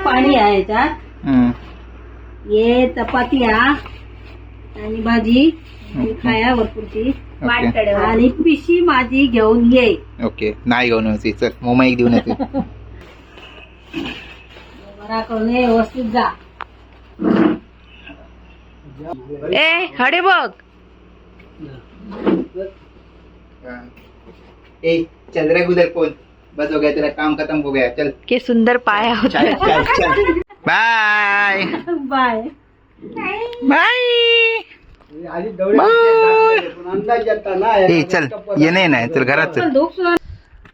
पाणी आहे याच्यात. ये चपाती आणि भाजी खाया भरपूरची आणि पिशी माझी घेऊन ये. ओके नाही घेऊन येते. चल मोमा एक देऊन येते. बरा करून ये, व्यवस्थित जा. ए हडे बघ. ए चंद्र गुजर कोण बस हो गया तेरा काम खत्म हो गया. चल के सुंदर पाया होता. चल चल चल बाय बाय बाय. ए चल ये नाही चल घरात चल.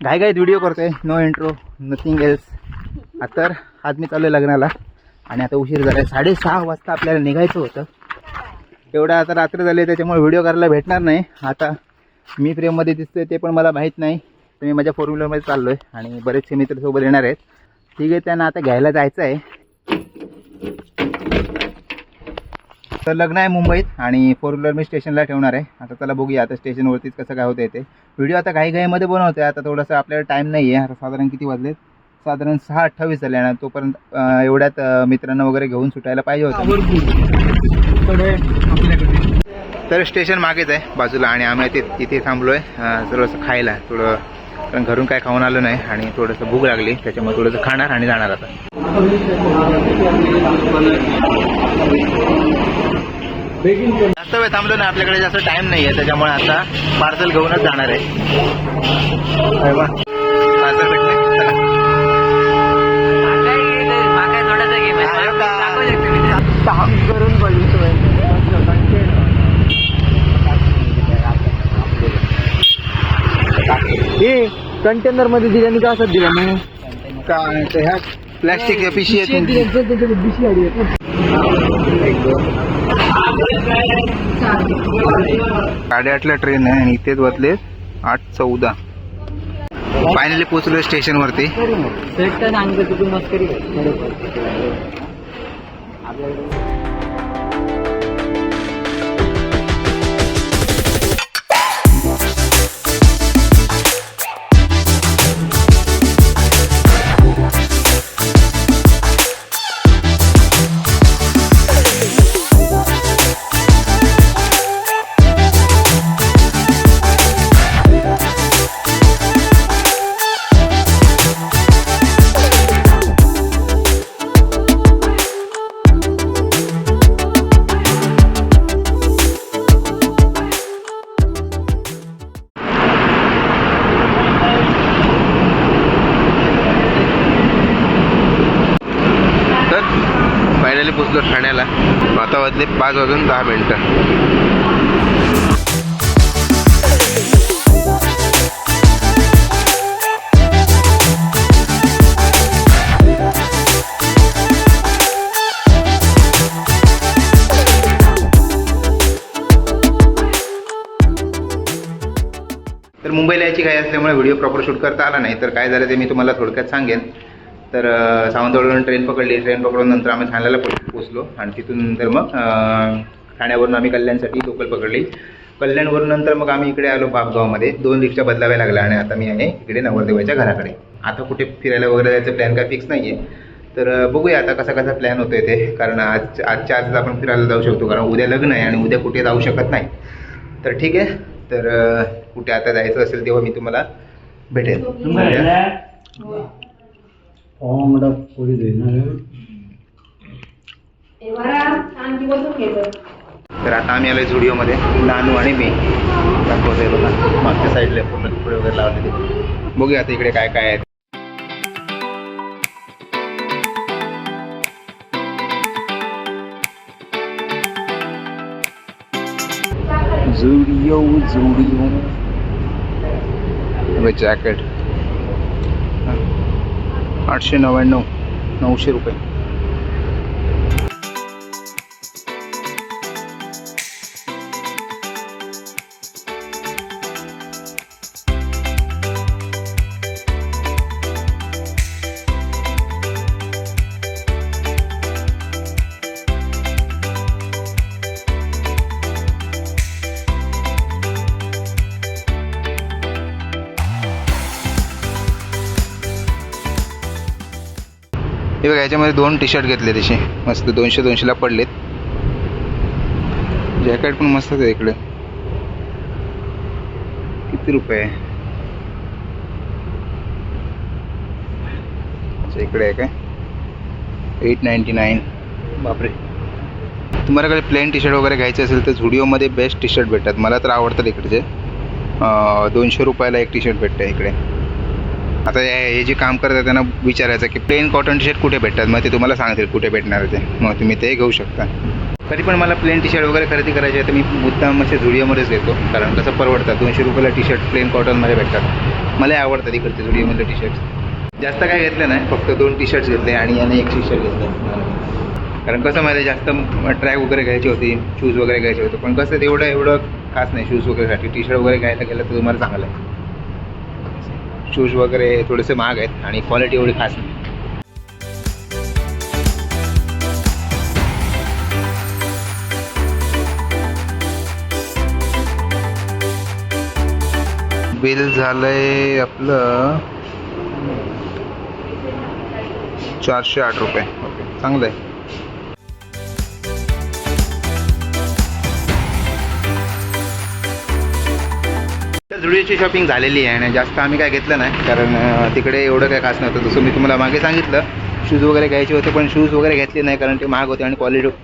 घाई घाईत व्हिडिओ करतोय. No intro nothing else. आता आज मी चाललोय लग्नाला आणि आता उशीर झालाय. 6:30 वाजता आपल्याला निघायचं होतं. एवढा आता रात्र झाली त्याच्यामुळे व्हिडिओ करायला भेटणार नाही. आता मी फ्रेममध्ये दिसतोय ते पण मला माहीत नाही. तर मी माझ्या 4 व्हीलरमध्ये चाललोय आणि बरेचसे मित्र सोबत येणार आहेत. ठीक आहे त्यांना आता घ्यायला जायचं आहे. तर लग्न आहे मुंबईत आणि 4 व्हीलर मी स्टेशनला ठेवणार आहे. आता त्याला बघूया आता स्टेशनवरतीच कसं काय होतं ते व्हिडिओ. आता घाईमध्ये बनवतोय. आता थोडंसं आपल्याला टाईम नाही आहे. आता साधारण किती वाजलेत? साधारण 6:28 झाले आणि तोपर्यंत एवढ्यात मित्रांना वगैरे घेऊन सुटायला पाहिजे होतं. तर स्टेशन मागेच आहे बाजूला आणि आम्ही तिथे थांबलोय थोडंसं खायला. थोडं कारण घरून काय खाऊन आलो नाही आणि थोडंसं भूक लागली त्याच्यामुळे थोडंसं खाणार आणि जाणार. आता जास्त वेळ थांबलो ना आपल्याकडे जास्त टाइम नाही आहे त्याच्यामुळे आता पार्सल घेऊनच जाणार आहे. पार्सल भेटले कंटेनर मध्ये दिल्याने का असं दिलं नाही काय ह्या प्लॅस्टिक पिशी आहे. 8:30ला ट्रेन आहे आणि इथेच वाजले 8:14. फायनली पोहोचलो स्टेशन वरती. फायनली पोचलो ठाण्याला. आता वाजले 5:10. तर मुंबईला यायची काय असल्यामुळे व्हिडिओ प्रॉपर शूट करता आला नाही. तर काय झालं ते मी तुम्हाला थोडक्यात सांगेन. तर सावंतवाडीवरून ट्रेन पकडली. ट्रेन पकडून नंतर आम्ही ठाण्याला पोचलो आणि तिथून नंतर मग ठाण्यावरून आम्ही कल्याणसाठी लोकल पकडली. कल्याणवरून नंतर मग आम्ही इकडे आलो बापगावमध्ये. 2 रिक्षा बदलाव्या लागल्या आणि आता मी आहे इकडे नवरदेवाच्या घराकडे. आता कुठे फिरायला वगैरे जायचं प्लॅन काय फिक्स नाही आहे. तर बघूया आता कसा प्लॅन होतो आहे ते. कारण आजच्या आज आपण फिरायला जाऊ शकतो कारण उद्या लग्न आहे आणि उद्या कुठे जाऊ शकत नाही. तर ठीक आहे. तर कुठे आता जायचं असेल तेव्हा मी तुम्हाला भेटेन. तर आता आम्ही आलोय झुडिओमध्ये. नानू आणि मी दाखवतोय बघा मागच्या साईडला पूर्ण कपडे वगैरे लावलेले. बघूया आता इकडे काय काय आहे. झुडिओ जॅकेट 899 900 रुपये. हे बघा याच्यामध्ये 2 टी शर्ट घेतले तसे मस्त 200-200ला पडलेत. जॅकेट पण मस्तच आहे इकडे. किती रुपये? अच्छा इकडे आहे काय 899. बापरे. तुम्हाला काही प्लेन टी शर्ट वगैरे घ्यायचे असेल तर झुडिओमध्ये बेस्ट टी शर्ट भेटतात. मला तर आवडतात इकडचे. 200 रुपयाला एक टी शर्ट भेटतं इकडे. आता हे जे काम करतात त्यांना विचारायचं की प्लेन कॉटन टी शर्ट कुठे भेटतात, मग ते तुम्हाला सांगतील कुठे भेटणार ते, मग तुम्ही ते घेऊ शकता. कधी पण मला प्लेन टी शर्ट वगैरे खरेदी करायचे आहे तर मी मुद्दाम असे झुडिओमध्येच घेतो, कारण कसं परवडतात. 200 रुपयाला टी शर्ट प्लेन कॉटनमध्ये भेटतात. मला आवडतात इकडचे झुडिओमधले टी शर्ट्स. जास्त काय घेतलं नाही, फक्त 2 टी शर्ट्स घेतले आणि याने एक टी शर्ट घेतलं. कारण कसं मला जास्त ट्रॅक वगैरे घ्यायची होती, शूज वगैरे घ्यायचे होते, पण कसं एवढं खास नाही शूज वगैरेसाठी. टी शर्ट वगैरे घ्यायला गेलं तर तुम्हाला चांगलं आहे. शूज वगैरे थोडेसे महाग आहेत आणि क्वालिटी एवढी खास नाही. बिल झालंय आपलं 408 रुपये. ओके, चांगलं आहे. झुडिओची शॉपिंग झालेली आहे आणि जास्त आम्ही काय घेतलं नाही, कारण तिकडे एवढं काय खास नव्हतं. जसं मी तुम्हाला मागे सांगितलं शूज वगैरे घ्यायचे होते, पण शूज वगैरे घेतले नाही कारण ते महाग होते आणि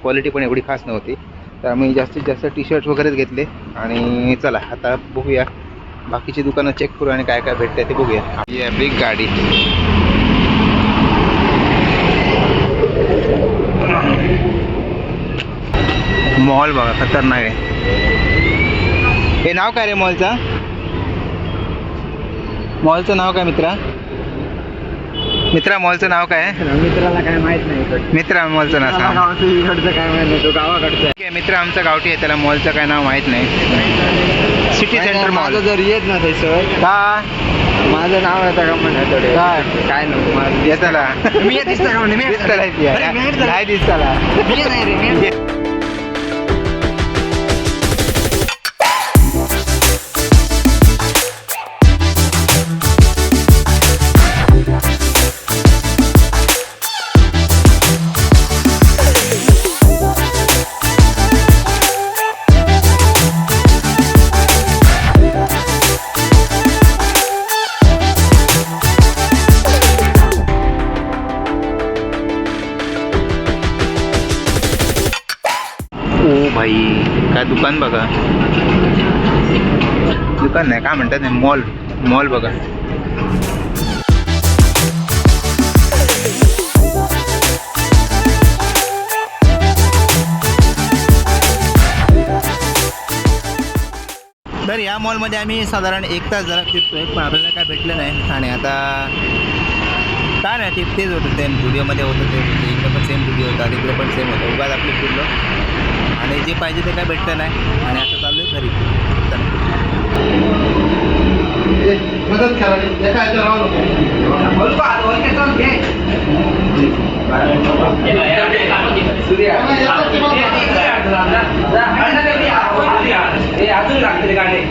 क्वालिटी पण एवढी खास नव्हती. तर आम्ही जास्तीत जास्त टी शर्ट वगैरेच घेतले. आणि चला आता बघूया बाकीची दुकानं चेक करू आणि काय काय भेटतंय ते बघूया. आपली आहे बिग गाडी. मॉल बघा खतरनाक आहे. हे नाव काय रे मॉलचं नाव काय मित्रा मॉलचं नाव काय? मित्राला काय माहित नाही. मित्रा मॉलचं नाव सांग. इकडचं काय माहित नाही, तो गावाकडचं ठीक आहे. मित्र आमचा गावठी आहे, त्याला मॉलचं काय नाव माहीत नाही. City centre mall. माझं जर येत ना ते सर का माझं नाव आहे का म्हणा काय नको येताला मी येत दिसतं का म्हणे नाही दिसताला. नाही रे ओ भाई काय दुकान बघा. दुकान नाही काय म्हणतात नाही, मॉल बघा. तर या मॉलमध्ये आम्ही साधारण 1 तास जरा फिरतोय, पण आपल्याला काय भेटलं नाही. आणि आता काय नाही तेच होतं, सेम व्हिडिओमध्ये होतं ते होतं. इकडे पण सेम व्हिडिओ होता, तिकडे पण सेम होतं. उगाच आपले फिरलो आणि जे पाहिजे ते काय भेटलं नाही. आणि आता चालू आहे घरी. अजून लागते गाडी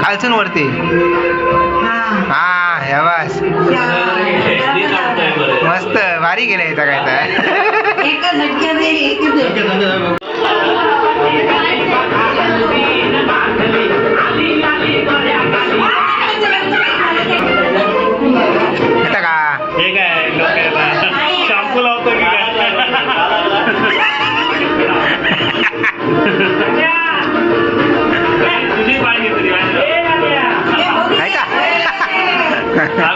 खालसून वरती. हा ह्या बस मस्त भारी गेलं इथं काय तर का हे काय शॅम्पू लावतो की काय? तुझी पाहिजे तरी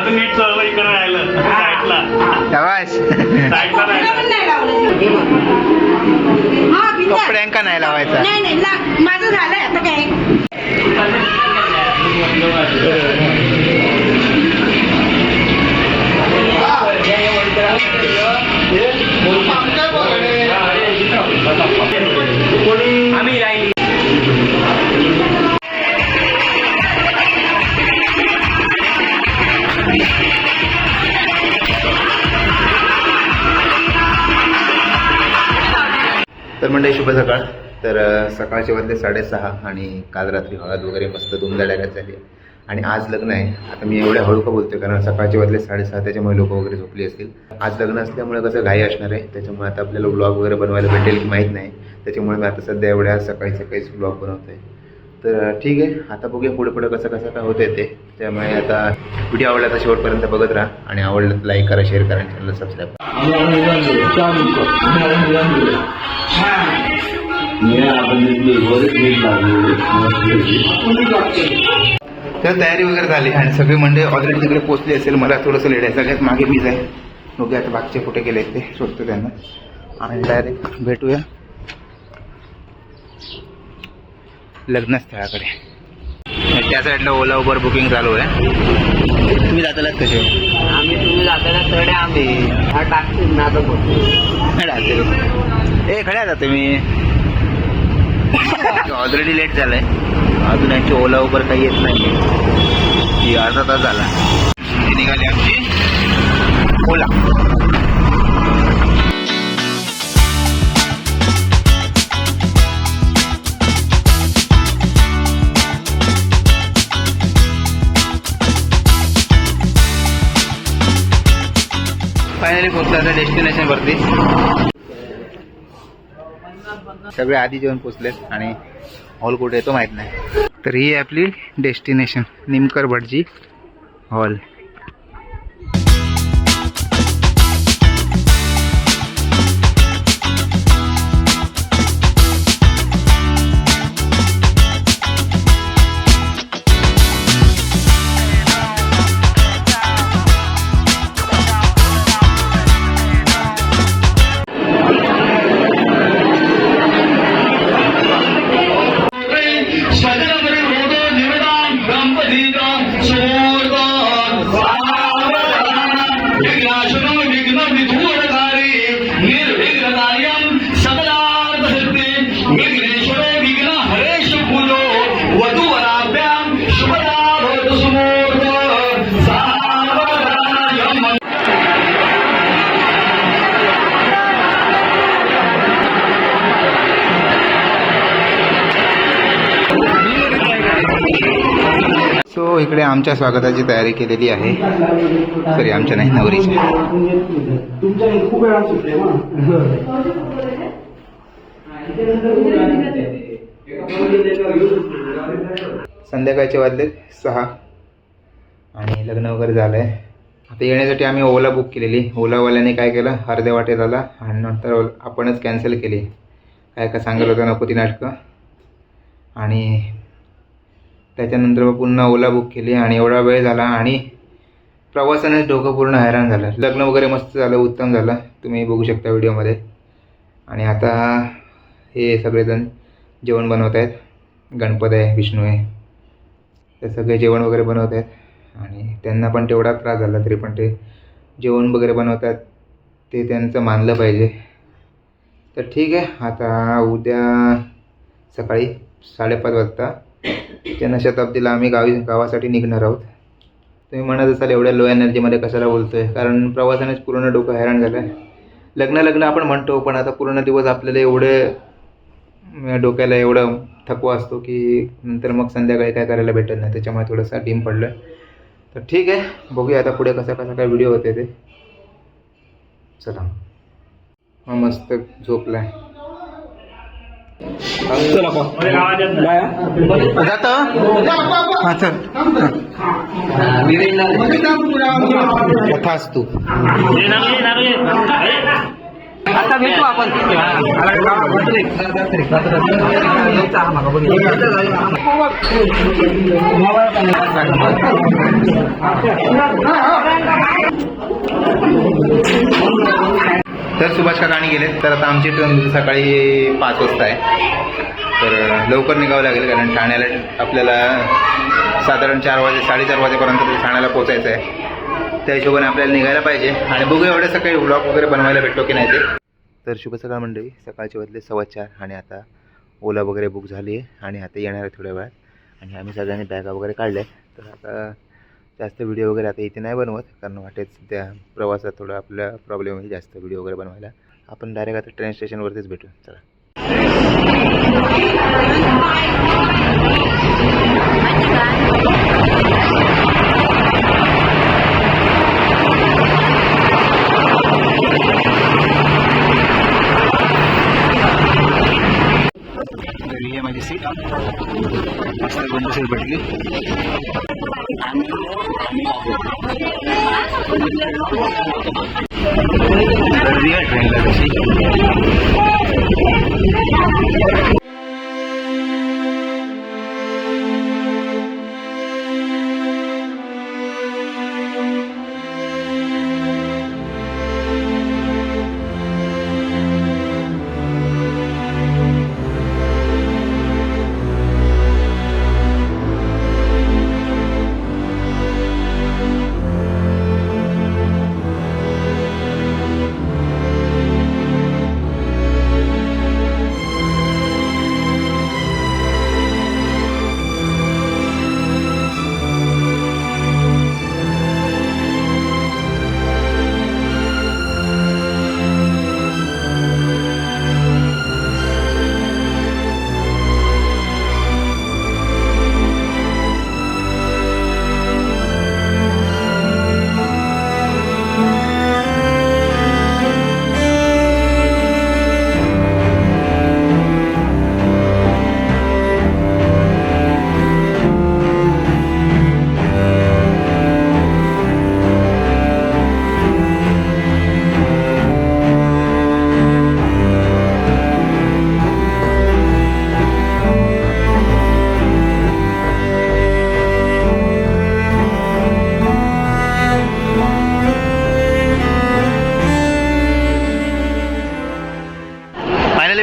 अजून नीट चळवळ इकडे राहिलं साईडला शाबास. साईडला राहिलं नाही लावलं. हा, बिंदास. कपड्यांका नाही लावायचा. नाही नाही माझं झालंय आता काय. आम्ही राहिली तर मंडळी शुभ सकाळ. तर सकाळचे वाजले 6:30 आणि काल रात्री हळद वगैरे मस्त धुमधडाक्यात झाली आणि आज लग्न आहे. आता मी एवढ्या हळू का बोलतोय कारण सकाळचे वाजले 6:30 त्याच्यामुळे लोक वगैरे झोपली असतील. आज लग्न असल्यामुळे कसं घाई असणार आहे त्याच्यामुळे आता आपल्याला व्लॉग वगैरे बनवायला भेटेल की माहीत नाही. त्याच्यामुळे मी आता सध्या एवढ्या सकाळीच व्लॉग बनवतो आहे. तर ठीक आहे, आता बघूया पुढे कसं काय होतं ते. त्यामुळे आता व्हिडिओ आवडला तर शेवटपर्यंत बघत राहा आणि आवडलं तर लाईक करा, शेअर करा आणि चॅनलला सबस्क्राईब करा. तर तयारी वगैरे झाली आणि सगळे मंडळी ऑलरेडी तिकडे पोहोचली असेल. मला थोडंसं लेट आहे, सगळ्यात मागे मीच आहे. बघूया आता बाकीचे कुठे गेले ते शोधतो त्यांना आणि डायरेक्ट भेटूया लग्नस्थळाकडे. त्या साईडला ओला उबर बुकिंग चालू आहे. तुम्ही जातालात कसे? आम्ही तुम्ही जाताना तडे आम्ही हा टाकतील ना आता ए खड्या जाते मी. ऑलरेडी लेट झालंय. अजून यांची ओला उबर काही येत नाही. ही अर्धा तास झाला. निघाली आमची ओला. फायनली पोहोचला डेस्टिनेशन वरती. सगळे आधी जेवण पोचलेत आणि हॉल कुठे येतो माहित नाही. तर ही आहे आपली डेस्टिनेशन निमकर भटजी हॉल. सो इकडे आमच्या स्वागताची तयारी केलेली आहे. सॉरी आमच्या नाही, नवरीची. संध्याकाळचे वाजले 6 आणि लग्न वगैरे झालंय. आता येण्यासाठी आम्ही ओला बुक केलेली. ओलावाल्याने काय केलं, अर्ध्या वाटेत आला आणि नंतर आपणच कॅन्सल केली. काय सांगत होतं नको ती नाटकं. आणि त्याच्यानंतर पुन्हा ओला बुक केली आणि एवढा वेळ झाला आणि प्रवासानेच डोकं पूर्ण हैराण झालं. लग्न वगैरे मस्त झालं, उत्तम झालं, तुम्ही बघू शकता व्हिडिओमध्ये. आणि आता हे सगळेजण जेवण बनवत आहेत. गणपत आहे, विष्णू आहे, ते सगळे जेवण वगैरे बनवत आहेत आणि त्यांना पण तेवढा त्रास झाला तरी पण ते जेवण वगैरे बनवतात. ते त्यांचं मानलं पाहिजे. तर ठीक आहे, आता उद्या सकाळी 5:30 वाजता जनशताब्दीला आम्ही गावासाठी निघणार आहोत. तुम्ही म्हणत असाल एवढ्या लो एनर्जीमध्ये कशाला बोलतो आहे, कारण प्रवासानेच पूर्ण डोकं हैराण झालं आहे. लग्न आपण म्हणतो पण आता पूर्ण दिवस आपल्याला एवढे डोक्याला एवढं थकवा असतो की नंतर मग संध्याकाळी काय करायला भेटत नाही. त्याच्यामुळे थोडंसं डीम पडलं. तर ठीक आहे, बघूया आता पुढे कसा काय व्हिडिओ होते ते. चला, मस्त झोपला आहे. जातो हां चल. यथास्तू. आता भेटू आपण. तर सुभाष काका आणि गेले. तर आता आमची ट्रेन सकाळी 5 वाजता आहे. तर लवकर निघावं लागेल कारण ठाण्याला आपल्याला साधारण 4 वाजे 4:30 वाजेपर्यंत ठाण्याला पोचायचं आहे. त्या हिशोबाने आपल्याला निघायला पाहिजे आणि बघूया एवढ्या सकाळी व्लॉग वगैरे बनवायला भेटतो की नाही ते. तर शुभ सकाळ मंडळी. सकाळचे वाजले 4:15 आणि आता ओला वगैरे बुक झाली आहे आणि आता येणार आहे थोड्या वेळात. आणि आम्ही सगळ्यांनी बॅगा वगैरे काढल्या. तर आता जास्त व्हिडिओ वगैरे आता इथे नाही बनवत कारण वाटेच त्या प्रवासात थोडा आपला प्रॉब्लेम होईल जास्त व्हिडिओ वगैरे बनवायला. आपण डायरेक्ट आता ट्रेन स्टेशनवरतीच भेटू. चला. ही आहे माझी सीट. मस्त बंद सीट भेटली. गर्दी आहे ट्रेनला तशी.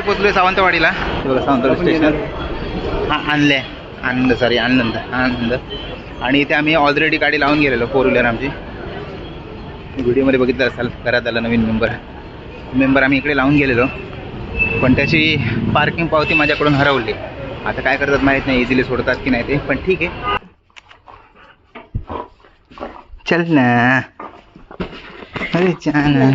पोचलोय सावंतवाडीला. सावंतवाडी स्टेशन. आनंद. आणि इथे आम्ही ऑलरेडी गाडी लावून गेलेलो 4 व्हीलर आमची. व्हिडिओमध्ये बघितलं असाल. घरात आला नवीन मेंबर आम्ही इकडे लावून गेलेलो पण त्याची पार्किंग पावती माझ्याकडून हरवली. आता काय करतात माहीत नाही. इझिली सोडतात की नाही ते पण ठीक आहे. चल ना. अरे छान.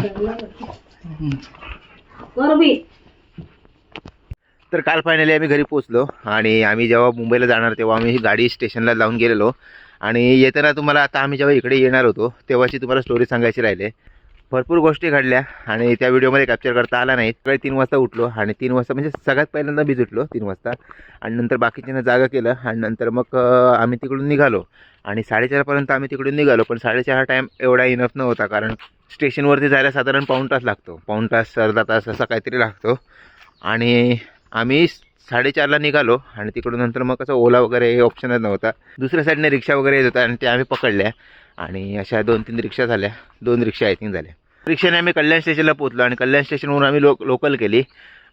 तर काल फायनली आम्ही घरी पोचलो आणि आम्ही जेव्हा मुंबईला जाणार तेव्हा आम्ही ही गाडी स्टेशनला लावून गेलेलो. आणि येताना तुम्हाला आता आम्ही जेव्हा इकडे येणार होतो तेव्हाची तुम्हाला स्टोरी सांगायची राहिले. भरपूर गोष्टी घडल्या आणि त्या व्हिडिओमध्ये कॅप्चर करता आला नाही. सकाळी 3 वाजता उठलो आणि 3 वाजता म्हणजे सगळ्यात पहिल्यांदा बीज उठलो 3 वाजता आणि नंतर बाकीच्यांना जागा केलं आणि नंतर मग आम्ही तिकडून निघालो आणि 4:30पर्यंत आम्ही तिकडून निघालो. पण 4:30 हा टाईम एवढा इनफ नव्हता कारण स्टेशनवरती जायला साधारण पाऊण तास लागतो. पाऊण तास अर्धा तास असा काहीतरी लागतो. आणि आम्ही 4:30ला निघालो आणि तिकडून नंतर मग कसं ओला वगैरे हे ऑप्शनच नव्हता. दुसऱ्या साईडने रिक्षा वगैरे येत होता आणि ते आम्ही पकडल्या आणि अशा 2-3 रिक्षा झाल्या. 2 रिक्षा आय थिंक झाल्या. रिक्षाने आम्ही कल्याण स्टेशनला पोहोचलो आणि कल्याण स्टेशनवरून आम्ही लोकल केली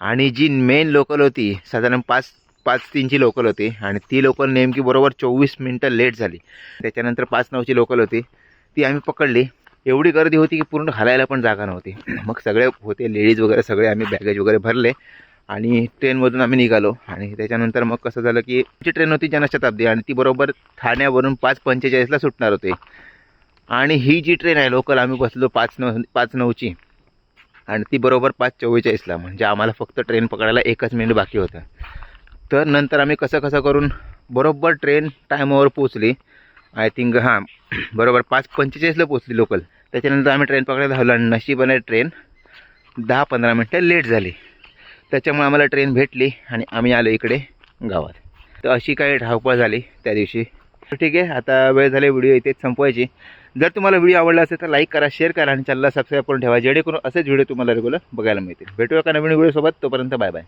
आणि जी मेन लोकल होती साधारण 5:03ची लोकल होती आणि ती लोकल नेमकी बरोबर 24 मिनटं लेट झाली. त्याच्यानंतर 5:09ची लोकल होती ती आम्ही पकडली. एवढी गर्दी होती की पूर्ण घालायला पण जागा नव्हती. मग सगळे होते लेडीज वगैरे सगळे आम्ही बॅगेज वगैरे भरले आणि ट्रेनमधून आम्ही निघालो. आणि त्याच्यानंतर मग कसं झालं की ती ट्रेन होती जनशताब्दी आणि ती बरोबर ठाण्यावरून 5:45ला सुटणार होती. आणि ही जी ट्रेन आहे लोकल आम्ही बसलो 5:09ची आणि ती बरोबर 5:44ला. म्हणजे आम्हाला फक्त ट्रेन पकडायला 1 मिनिट बाकी होतं. तर नंतर आम्ही कसं करून बरोबर ट्रेन टायमावर पोचली. आय थिंक बरोबर 5:45ला पोचली लोकल. त्याच्यानंतर आम्ही ट्रेन पकडायला हवलं आणि नशिबाने ट्रेन 10-15 मिनटं लेट झाली. त्याच्यामुळे आम्हाला ट्रेन भेटली आणि आम्ही आलो इकडे गावात. तर अशी काही धावपळ झाली त्या दिवशी तर ठीक आहे, आता वेळ झाली व्हिडिओ इथेच संपवायची. जर तुम्हाला व्हिडिओ आवडला असेल तर लाईक करा, शेअर करा आणि चॅनलला सबस्क्राईब करून ठेवा, जेणेकरून असेच व्हिडिओ तुम्हाला रेग्युलर बघायला मिळतील. भेटूया का नवीन व्हिडिओसोबत, तोपर्यंत बाय बाय.